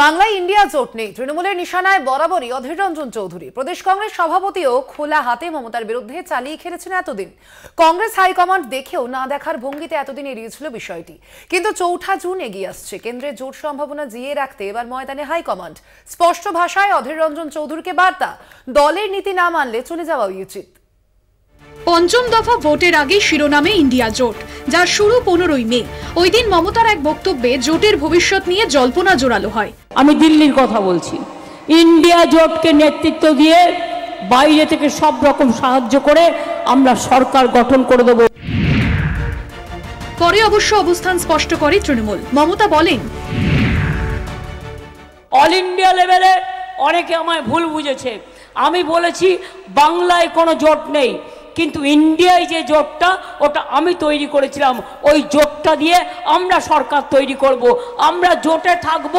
বাংলায় ইন্ডিয়া জোট নেই, তৃণমূলের নিশানায় বরাবরই অধীর রঞ্জন চৌধুরী। প্রদেশ কংগ্রেস সভাপতিও খোলা হাতে মমতার বিরুদ্ধে চালিয়ে খেলেছেন এতদিন। কংগ্রেস হাইকমান্ড দেখেও না দেখার ভঙ্গিতে এতদিন এড়িয়েছিল বিষয়টি, কিন্তু ৪ জুন এগিয়ে আসছে। কেন্দ্রের জোট সম্ভাবনা জিয়ে রাখতে এবার ময়দানে হাইকমান্ড। স্পষ্ট ভাষায় অধীর রঞ্জন চৌধুরীকে বার্তা, দলের নীতি না মানলে চলে যাওয়া উচিত। পঞ্চম দফা ভোটের আগে শিরোনামে ইন্ডিয়া জোট, যার শুরু 15ই মে। ওই দিন মমতার এক বক্তব্যে জোটের ভবিষ্যৎ নিয়ে জল্পনা জোরালো হয়। আমি দিল্লির কথা বলছি, ইন্ডিয়া জোটকে নেতৃত্ব দিয়ে বাইরে থেকে সব রকম সাহায্য করে আমরা সরকার গঠন করে দেব। পরে অবশ্য অবস্থান স্পষ্ট করে তৃণমূল। মমতা বলেন, অল ইন্ডিয়া লেভেলে অনেকে আমায় ভুল বুঝেছে। আমি বলেছি বাংলায় কোনো জোট নেই, কিন্তু ইন্ডিয়ায় যে জোটটা ওটা আমি তৈরি করেছিলাম। ওই জোটটা দিয়ে আমরা সরকার তৈরি করব, আমরা জোটে থাকব।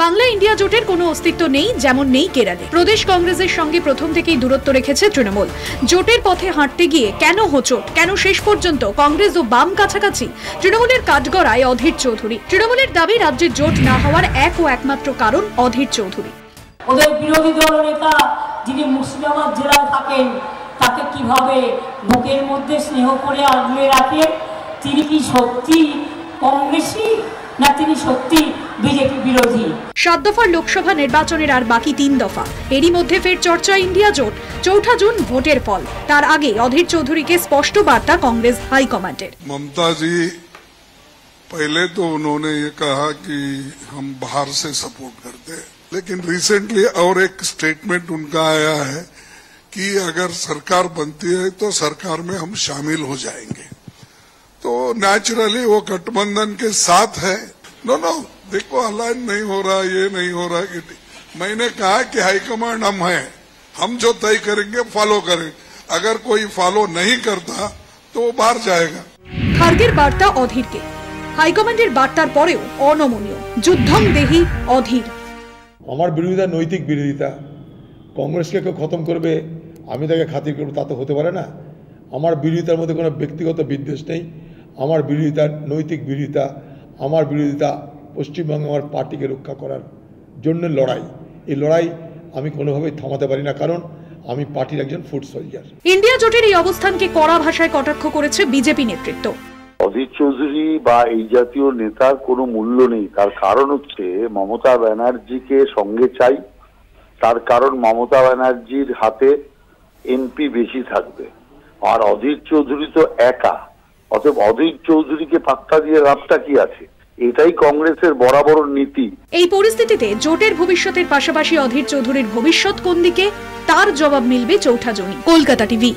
বাংলা ইন্ডিয়া জোটের কোনো অস্তিত্ব নেই, যেমন নেই কেরালে। প্রদেশ কংগ্রেসের সঙ্গে প্রথম থেকেই দূরত্ব রেখেছে তৃণমূল। জোটের পথে হাঁটতে গিয়ে কেন হোঁচট, কেন শেষ পর্যন্ত কংগ্রেস ও বাম কাছাকাছি? তৃণমূলের কাঠগড়ায় অধীর চৌধুরী। তৃণমূলের দাবি রাজ্যের জোট না হওয়ার এক ও একমাত্র কারণ অধীর চৌধুরী। ওদের বিরোধী দল নেতা যিনি মুর্শিদাবাদ জেলায় থাকেন, তাকে কিভাবে বুকের মধ্যে স্নেহ করে আগলে রাখে? তিনি কি সত্যি কংগ্রেসী, না তিনি সত্যি বিজেপি বিরোধী? 7 দফার লোকসভা নির্বাচনের আর বাকি 3 দফা। এরই মধ্যে ফের চর্চা ইন্ডিয়া জোট। 4 জুন ভোটের ফল। তার আগে অধীর চৌধুরীকে স্পষ্ট বার্তা কংগ্রেস হাইকমান্ডের। ममता जी पहले तो उन्होंने ये कहा कि हम बाहर से सपोर्ट करते हैं, लेकिन रिसेंटली और एक स्टेटमेंट उनका आया है कि अगर सरकार बनती है तो सरकार में हम शामिल हो जाएंगे। तो नेचुरली वो गठबंधन के साथ है। नो देखो, अलाइन नहीं हो रहा, ये नहीं हो रहा कि मैंने कहा कि हाईकमांड हम हैं, हम जो तय करेंगे फॉलो करें। अगर कोई फॉलो नहीं करता तो वो बाहर जाएगा। খার্গের বার্তা অধীরকে। হাইকমান্ডের বার্তার পরেও অনমনীয়। যুদ্ধং দেহি অধীর। আমার বিরোধিতা নৈতিক বিরোধিতা। কংগ্রেসকে কেউ খতম করবে, আমি তাকে খাতির করবো, তা তো হতে পারে না। আমার বিরোধিতার মধ্যে কোনো ব্যক্তিগত বিদ্বেষ নেই। আমার বিরোধিতা নৈতিক বিরোধিতা। আমার বিরোধিতা পশ্চিমবঙ্গে আমার পার্টিকে রক্ষা করার জন্য লড়াই। এই লড়াই আমি কোনোভাবেই থামাতে পারি না, কারণ আমি পার্টির একজন ফুট সোলজার। ইন্ডিয়া জোটের এই অবস্থানকে কড়া ভাষায় কটাক্ষ করেছে বিজেপি নেতৃত্ব। অধীর চৌধুরী বা এই জাতীয় নেতার কোনো মূল্য নেই। তার কারণ হচ্ছে মমতা ব্যানার্জিকে সঙ্গে চাই। তার কারণ মমতা ব্যানার্জির হাতে এমপি বেশি থাকবে, আর অধীর চৌধুরী তো একা। অতএব অধীর চৌধুরীকে পাত্তা দিয়ে লাভটা কি আছে? এটাই কংগ্রেসের বরাবর নীতি। এই পরিস্থিতিতে জোটের ভবিষ্যতের পাশাপাশি অধীর চৌধুরীর ভবিষ্যৎ কোন দিকে, তার জবাব মিলবে 4 জুন। কলকাতা টিভি।